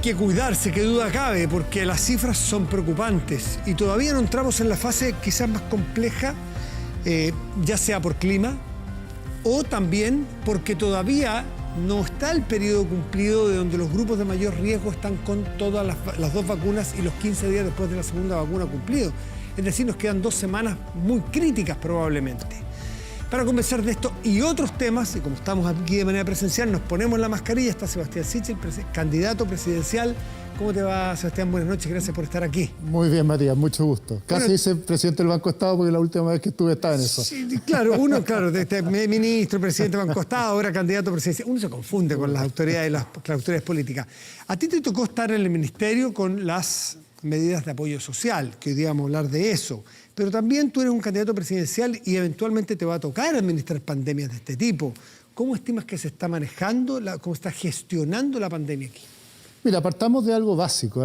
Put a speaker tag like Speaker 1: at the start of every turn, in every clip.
Speaker 1: que cuidarse, qué duda cabe, porque las cifras son preocupantes y todavía no entramos en la fase quizás más compleja, ya sea por clima o también porque todavía no está el periodo cumplido de donde los grupos de mayor riesgo están con todas las dos vacunas y los 15 días después de la segunda vacuna cumplido. Es decir, nos quedan 2 semanas muy críticas probablemente. Para conversar de esto y otros temas, y como estamos aquí de manera presencial, nos ponemos la mascarilla. Está Sebastián Sichel, candidato presidencial. ¿Cómo te va, Sebastián? Buenas noches, gracias por estar aquí.
Speaker 2: Muy bien, Matías, mucho gusto. Casi
Speaker 1: bueno,
Speaker 2: dice presidente del Banco Estado porque la última vez que estuve estaba en eso.
Speaker 1: Sí, claro, ministro, presidente del Banco Estado, ahora candidato presidencial. Uno se confunde con las autoridades, las autoridades políticas. A ti te tocó estar en el ministerio con las medidas de apoyo social, que hoy día vamos a hablar de eso. Pero también tú eres un candidato presidencial y eventualmente te va a tocar administrar pandemias de este tipo. ¿Cómo estimas que se está manejando, cómo está gestionando la pandemia aquí?
Speaker 2: Mira, partamos de algo básico.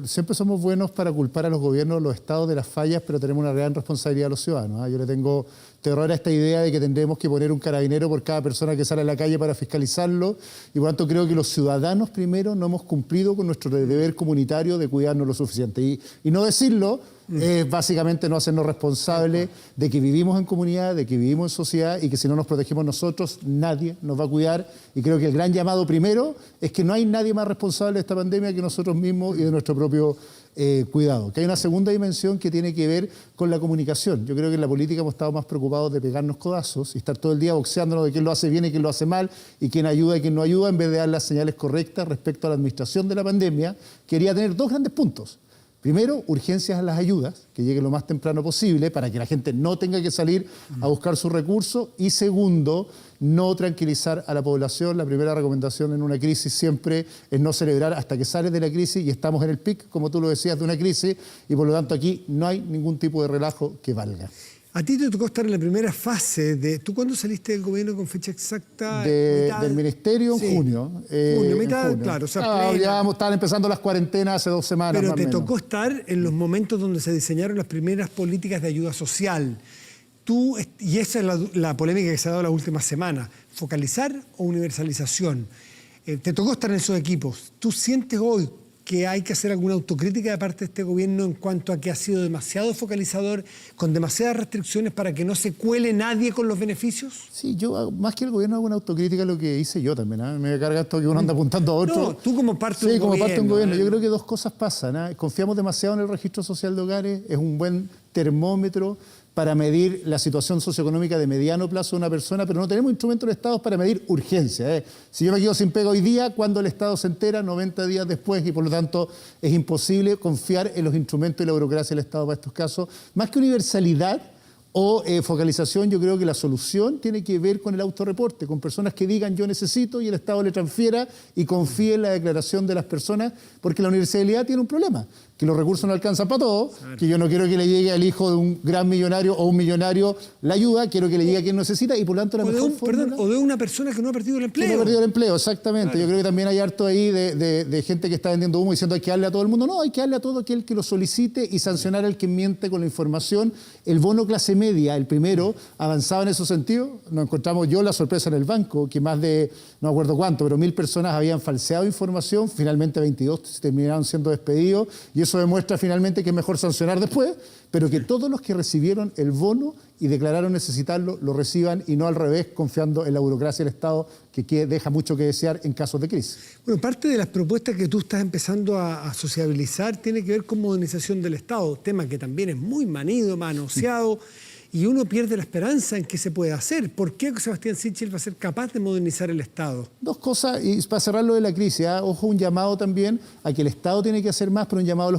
Speaker 2: Siempre somos buenos para culpar a los gobiernos, los estados de las fallas, pero tenemos una gran responsabilidad a los ciudadanos. Yo le tengo terror a esta idea de que tendremos que poner un carabinero por cada persona que sale a la calle para fiscalizarlo. Y por lo tanto creo que los ciudadanos primero no hemos cumplido con nuestro deber comunitario de cuidarnos lo suficiente. Y no decirlo es básicamente no hacernos responsables de que vivimos en comunidad, de que vivimos en sociedad y que si no nos protegemos nosotros, nadie nos va a cuidar. Y creo que el gran llamado primero es que no hay nadie más responsable de esta pandemia que nosotros mismos y de nuestro propio cuidado. Que hay una segunda dimensión que tiene que ver con la comunicación. Yo creo que en la política hemos estado más preocupados de pegarnos codazos y estar todo el día boxeándonos de quién lo hace bien y quién lo hace mal y quién ayuda y quién no ayuda, en vez de dar las señales correctas respecto a la administración de la pandemia. Quería tener 2 grandes puntos. Primero, urgencias a las ayudas, que lleguen lo más temprano posible para que la gente no tenga que salir a buscar sus recursos. Y segundo, no tranquilizar a la población. La primera recomendación en una crisis siempre es no celebrar hasta que sales de la crisis y estamos en el pic, como tú lo decías, de una crisis y por lo tanto aquí no hay ningún tipo de relajo que valga.
Speaker 1: A ti te tocó estar en la primera fase de... ¿Tú cuándo saliste del gobierno con fecha exacta?
Speaker 2: Del ministerio en junio.
Speaker 1: Mitad,
Speaker 2: junio.
Speaker 1: claro. O sea,
Speaker 2: ya estaban empezando las cuarentenas hace 2 semanas.
Speaker 1: Pero
Speaker 2: más
Speaker 1: te
Speaker 2: o menos.
Speaker 1: tocó estar en los momentos donde se diseñaron las primeras políticas de ayuda social. Y esa es la polémica que se ha dado las últimas semanas. ¿Focalizar o universalización? Te tocó estar en esos equipos. ¿Tú sientes hoy que hay que hacer alguna autocrítica de parte de este gobierno en cuanto a que ha sido demasiado focalizador, con demasiadas restricciones para que no se cuele nadie con los beneficios?
Speaker 2: Sí, yo más que el gobierno hago una autocrítica lo que hice yo también. Me carga esto que uno anda apuntando a otro.
Speaker 1: No, tú como parte de un
Speaker 2: gobierno. Sí, como parte de un gobierno. Yo creo que 2 cosas pasan. Confiamos demasiado en el registro social de hogares, es un buen termómetro para medir la situación socioeconómica de mediano plazo de una persona, pero no tenemos instrumentos del Estado para medir urgencia. Si yo me quedo sin pega hoy día, ¿cuándo el Estado se entera? 90 días después, y por lo tanto es imposible confiar en los instrumentos y la burocracia del Estado para estos casos. Más que universalidad o focalización, yo creo que la solución tiene que ver con el autorreporte, con personas que digan yo necesito y el Estado le transfiera y confíe en la declaración de las personas, porque la universalidad tiene un problema, que los recursos no alcanzan para todos, que yo no quiero que le llegue al hijo de un gran millonario o un millonario la ayuda, quiero que le llegue a quien necesita y por lo tanto la mejor fórmula...
Speaker 1: O de una persona que no ha perdido el empleo.
Speaker 2: Que no ha perdido el empleo, exactamente. Claro. Yo creo que también hay harto ahí de gente que está vendiendo humo diciendo hay que darle a todo el mundo. No, hay que darle a todo aquel que lo solicite y sancionar al que miente con la información. El bono clase media, el primero, avanzaba en ese sentido. Nos encontramos la sorpresa en el banco, que más de, no me acuerdo cuánto, pero 1000 personas habían falseado información, finalmente 22 terminaron siendo despedidos y eso demuestra finalmente que es mejor sancionar después, pero que todos los que recibieron el bono y declararon necesitarlo, lo reciban y no al revés, confiando en la burocracia del Estado que deja mucho que desear en casos de crisis.
Speaker 1: Bueno, parte de las propuestas que tú estás empezando a sociabilizar tiene que ver con modernización del Estado, tema que también es muy manido, manoseado, y uno pierde la esperanza en que se puede hacer. ¿Por qué Sebastián Sichel va a ser capaz de modernizar el Estado?
Speaker 2: 2 cosas, y para cerrar lo de la crisis, ojo, un llamado también a que el Estado tiene que hacer más, pero un llamado a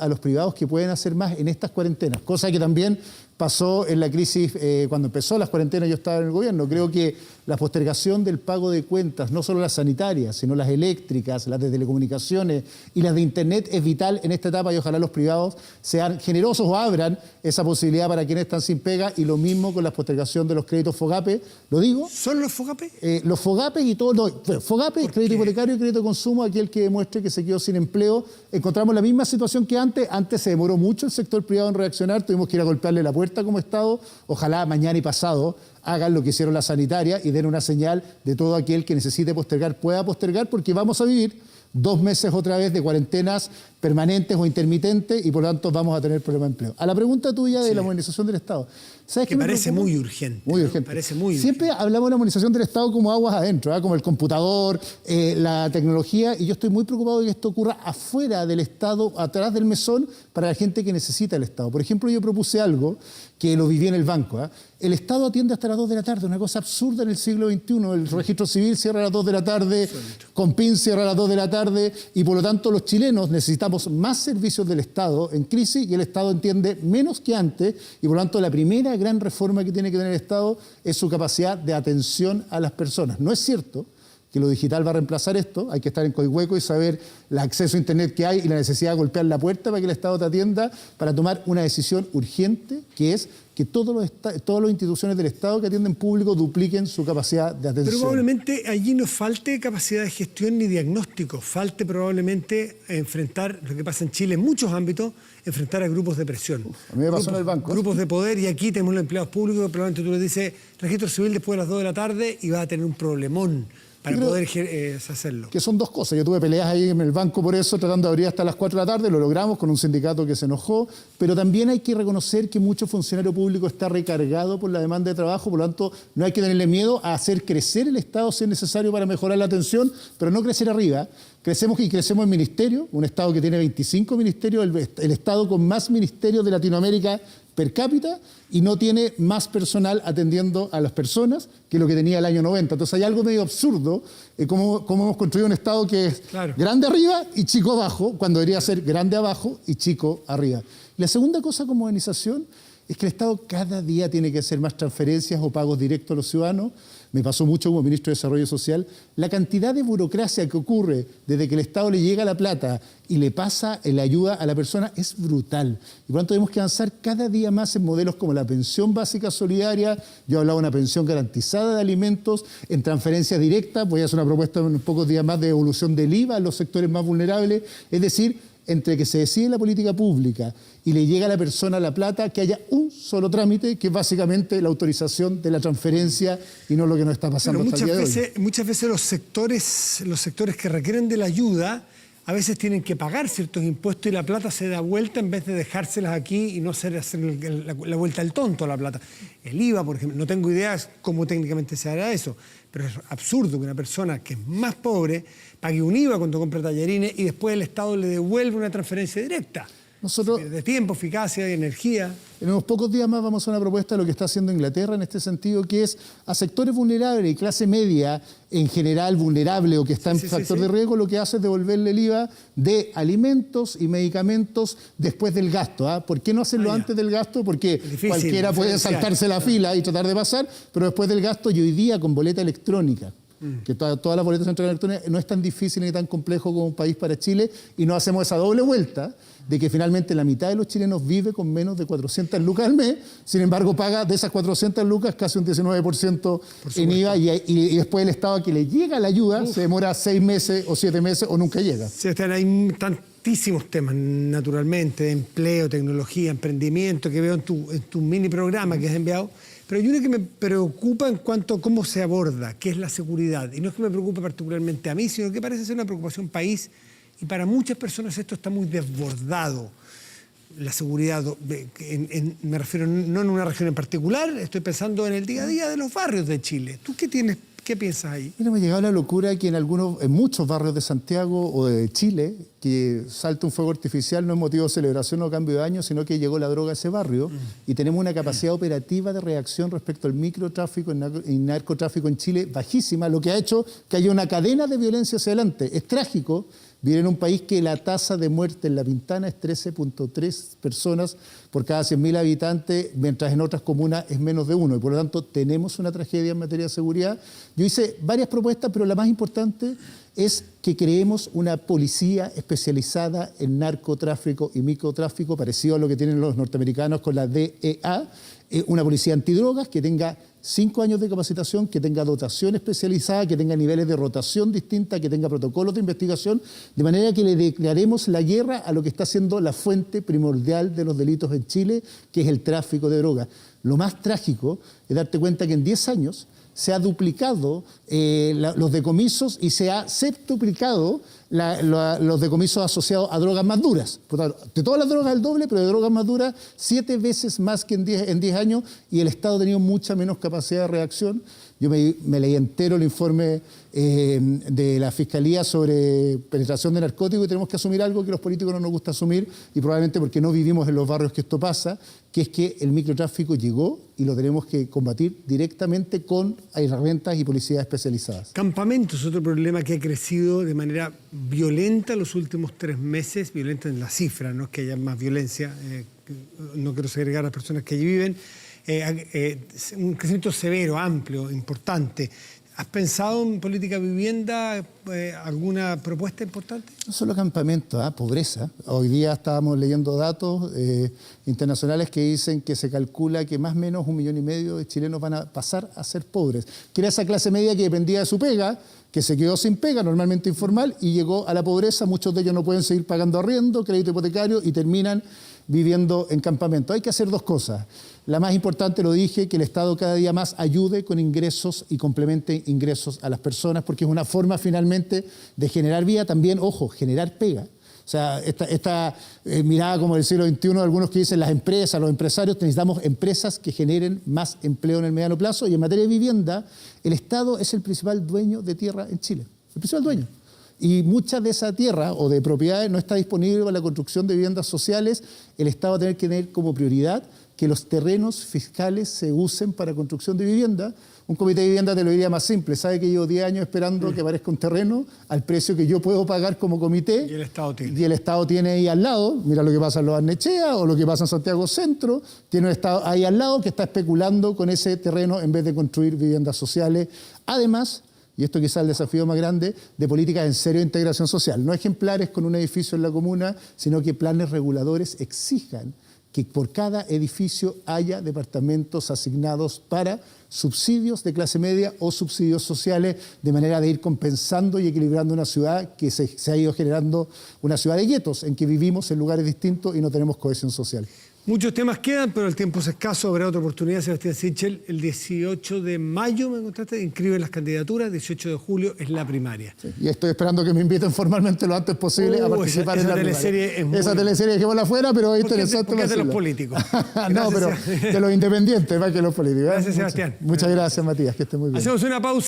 Speaker 2: los privados que pueden hacer más en estas cuarentenas, cosa que también pasó en la crisis cuando empezó las cuarentenas, yo estaba en el gobierno. Creo que la postergación del pago de cuentas, no solo las sanitarias, sino las eléctricas, las de telecomunicaciones y las de Internet es vital en esta etapa y ojalá los privados sean generosos o abran esa posibilidad para quienes están sin pega y lo mismo con la postergación de los créditos FOGAPE. ¿Lo digo?
Speaker 1: ¿Son los FOGAPE?
Speaker 2: Los FOGAPE y todo. No, FOGAPE, crédito hipotecario y crédito de consumo, aquel que demuestre que se quedó sin empleo. Encontramos la misma situación que antes. Antes se demoró mucho el sector privado en reaccionar, tuvimos que ir a golpearle la puerta como Estado. Ojalá mañana y pasado hagan lo que hicieron las sanitarias y den una señal de todo aquel que necesite postergar pueda postergar, porque vamos a vivir 2 meses otra vez de cuarentenas permanentes o intermitentes y por lo tanto vamos a tener problemas de empleo. A la pregunta tuya de la modernización del Estado. ¿Sabes
Speaker 1: que parece muy urgente?
Speaker 2: Muy urgente.
Speaker 1: Parece muy
Speaker 2: Siempre
Speaker 1: urgente.
Speaker 2: hablamos de la modernización del Estado como aguas adentro, como el computador, la tecnología, y yo estoy muy preocupado de que esto ocurra afuera del Estado, atrás del mesón, para la gente que necesita el Estado. Por ejemplo, yo propuse algo que lo viví en el banco. El Estado atiende hasta las 2 de la tarde, una cosa absurda en el siglo XXI. El registro civil cierra a las 2 de la tarde, Compin cierra a las 2 de la tarde, y por lo tanto los chilenos necesitamos más servicios del Estado en crisis y el Estado entiende menos que antes, y por lo tanto la primera gran reforma que tiene que tener el Estado es su capacidad de atención a las personas. No es cierto que lo digital va a reemplazar esto, hay que estar en Coihueco y saber el acceso a Internet que hay y la necesidad de golpear la puerta para que el Estado te atienda, para tomar una decisión urgente, que es que todas las instituciones del Estado que atienden público dupliquen su capacidad de atención.
Speaker 1: Pero probablemente allí no falte capacidad de gestión ni diagnóstico, falte probablemente enfrentar lo que pasa en Chile en muchos ámbitos, enfrentar a grupos de presión.
Speaker 2: A mí me pasó en el banco.
Speaker 1: Grupos de poder, y aquí tenemos los empleados públicos, probablemente tú les dices registro civil después de las 2 de la tarde y vas a tener un problemón para poder hacerlo.
Speaker 2: Que son dos cosas. Yo tuve peleas ahí en el banco por eso, tratando de abrir hasta las 4 de la tarde, lo logramos con un sindicato que se enojó, pero también hay que reconocer que mucho funcionario público está recargado por la demanda de trabajo, por lo tanto no hay que tenerle miedo a hacer crecer el Estado si es necesario para mejorar la atención, pero no crecer arriba. Crecemos en ministerio, un Estado que tiene 25 ministerios, el Estado con más ministerios de Latinoamérica per cápita, y no tiene más personal atendiendo a las personas que lo que tenía el año 90. Entonces hay algo medio absurdo, como hemos construido un Estado que es grande arriba y chico abajo, cuando debería ser grande abajo y chico arriba. Y la segunda cosa con modernización es que el Estado cada día tiene que hacer más transferencias o pagos directos a los ciudadanos. Me pasó mucho como ministro de Desarrollo Social. La cantidad de burocracia que ocurre desde que el Estado le llega la plata y le pasa la ayuda a la persona es brutal. Y por lo tanto tenemos que avanzar cada día más en modelos como la pensión básica solidaria. Yo he hablado de una pensión garantizada de alimentos, en transferencias directas. Voy a hacer una propuesta en pocos días más de devolución del IVA a los sectores más vulnerables. Es decir, entre que se decide la política pública y le llega a la persona la plata, que haya un solo trámite, que es básicamente la autorización de la transferencia y no lo que nos está pasando hasta el día de hoy.
Speaker 1: Muchas veces los sectores que requieren de la ayuda a veces tienen que pagar ciertos impuestos y la plata se da vuelta en vez de dejárselas aquí y no hacer la vuelta al tonto a la plata. El IVA, por ejemplo, no tengo idea cómo técnicamente se hará eso, pero es absurdo que una persona que es más pobre pague un IVA cuando compra tallarines y después el Estado le devuelve una transferencia directa.
Speaker 2: Nosotros,
Speaker 1: de tiempo, eficacia y energía.
Speaker 2: En unos pocos días más vamos a una propuesta de lo que está haciendo Inglaterra en este sentido, que es a sectores vulnerables y clase media en general vulnerable o que está en factor de riesgo, lo que hace es devolverle el IVA de alimentos y medicamentos después del gasto. ¿Por qué no hacerlo antes del gasto? Porque cualquiera puede saltarse la fila y tratar de pasar, pero después del gasto, y hoy día con boleta electrónica, que todas las boletas centrales electrónicas, no es tan difícil ni tan complejo como un país para Chile, y no hacemos esa doble vuelta de que finalmente la mitad de los chilenos vive con menos de 400 lucas al mes, sin embargo paga de esas 400 lucas casi un 19% en IVA, y después el Estado a que le llega la ayuda se demora 6 meses o 7 meses o nunca llega.
Speaker 1: Sí, hay tantísimos temas, naturalmente, de empleo, tecnología, emprendimiento, que veo en tu mini programa que has enviado. Pero hay una que me preocupa en cuanto a cómo se aborda, que es la seguridad. Y no es que me preocupe particularmente a mí, sino que parece ser una preocupación país. Y para muchas personas esto está muy desbordado. La seguridad, me refiero no en una región en particular, estoy pensando en el día a día de los barrios de Chile. ¿Tú qué piensas ahí?
Speaker 2: Mira, me ha llegado la locura que en muchos barrios de Santiago o de Chile, que salta un fuego artificial no es motivo de celebración o cambio de año, sino que llegó la droga a ese barrio y tenemos una capacidad operativa de reacción respecto al microtráfico y narcotráfico en Chile bajísima, lo que ha hecho que haya una cadena de violencia hacia adelante. Es trágico vivir en un país que la tasa de muerte en La Pintana es 13.3 personas por cada 100.000 habitantes, mientras en otras comunas es menos de 1. Y por lo tanto tenemos una tragedia en materia de seguridad. Yo hice varias propuestas, pero la más importante es que creemos una policía especializada en narcotráfico y microtráfico, parecido a lo que tienen los norteamericanos con la DEA, una policía antidrogas que tenga 5 años de capacitación, que tenga dotación especializada, que tenga niveles de rotación distinta, que tenga protocolos de investigación, de manera que le declaremos la guerra a lo que está siendo la fuente primordial de los delitos en Chile, que es el tráfico de drogas. Lo más trágico es darte cuenta que en 10 años se ha duplicado los decomisos y se ha septuplicado los decomisos asociados a drogas más duras. De todas las drogas el doble, pero de drogas más duras 7 veces más que en 10 años, y el Estado ha tenido mucha menos capacidad de reacción. Yo me leí entero el informe de la Fiscalía sobre penetración de narcóticos, y tenemos que asumir algo que los políticos no nos gusta asumir, y probablemente porque no vivimos en los barrios que esto pasa, que es que el microtráfico llegó y lo tenemos que combatir directamente con herramientas y policías especializadas.
Speaker 1: Campamentos, otro problema que ha crecido de manera violenta los últimos 3 meses, violenta en la cifra, no es que haya más violencia, no quiero segregar a las personas que allí viven, un crecimiento severo, amplio, importante. ¿Has pensado en política de vivienda, alguna propuesta importante?
Speaker 2: No solo campamentos, pobreza. Hoy día estábamos leyendo datos internacionales que dicen que se calcula que más o menos 1,5 millones de chilenos van a pasar a ser pobres. Que era esa clase media que dependía de su pega, que se quedó sin pega, normalmente informal, y llegó a la pobreza. Muchos de ellos no pueden seguir pagando arriendo, crédito hipotecario, y terminan viviendo en campamento. Hay que hacer 2 cosas. La más importante, lo dije, que el Estado cada día más ayude con ingresos y complemente ingresos a las personas, porque es una forma finalmente de generar vida, también, ojo, generar pega. O sea, esta mirada como del siglo XXI de algunos que dicen las empresas, los empresarios, necesitamos empresas que generen más empleo en el mediano plazo, y en materia de vivienda, el Estado es el principal dueño de tierra en Chile, el principal dueño. Y mucha de esa tierra o de propiedades no está disponible para la construcción de viviendas sociales. El Estado va a tener que tener como prioridad que los terrenos fiscales se usen para construcción de vivienda. Un comité de vivienda te lo diría más simple. Sabe que llevo 10 años esperando que aparezca un terreno al precio que yo puedo pagar como comité.
Speaker 1: Y el Estado tiene.
Speaker 2: Y el Estado tiene ahí al lado, mira lo que pasa en Los Barnechea o lo que pasa en Santiago Centro, tiene un Estado ahí al lado que está especulando con ese terreno en vez de construir viviendas sociales. Además, y esto quizás es el desafío más grande, de políticas en serio de integración social. No ejemplares con un edificio en la comuna, sino que planes reguladores exijan que por cada edificio haya departamentos asignados para subsidios de clase media o subsidios sociales, de manera de ir compensando y equilibrando una ciudad que se ha ido generando una ciudad de guetos, en que vivimos en lugares distintos y no tenemos cohesión social.
Speaker 1: Muchos temas quedan, pero el tiempo es escaso. Habrá otra oportunidad, Sebastián Sichel. El 18 de mayo, me contaste, inscriben las candidaturas. 18 de julio es la primaria.
Speaker 2: Sí, y estoy esperando que me inviten formalmente lo antes posible a participar en la
Speaker 1: teleserie
Speaker 2: primaria. Esa teleserie dejémosla afuera, pero es interesante.
Speaker 1: ¿Por qué de los políticos?
Speaker 2: No, pero de los independientes más que los políticos.
Speaker 1: Gracias, Sebastián.
Speaker 2: Muchas gracias, Matías, que esté muy bien.
Speaker 1: Hacemos una pausa.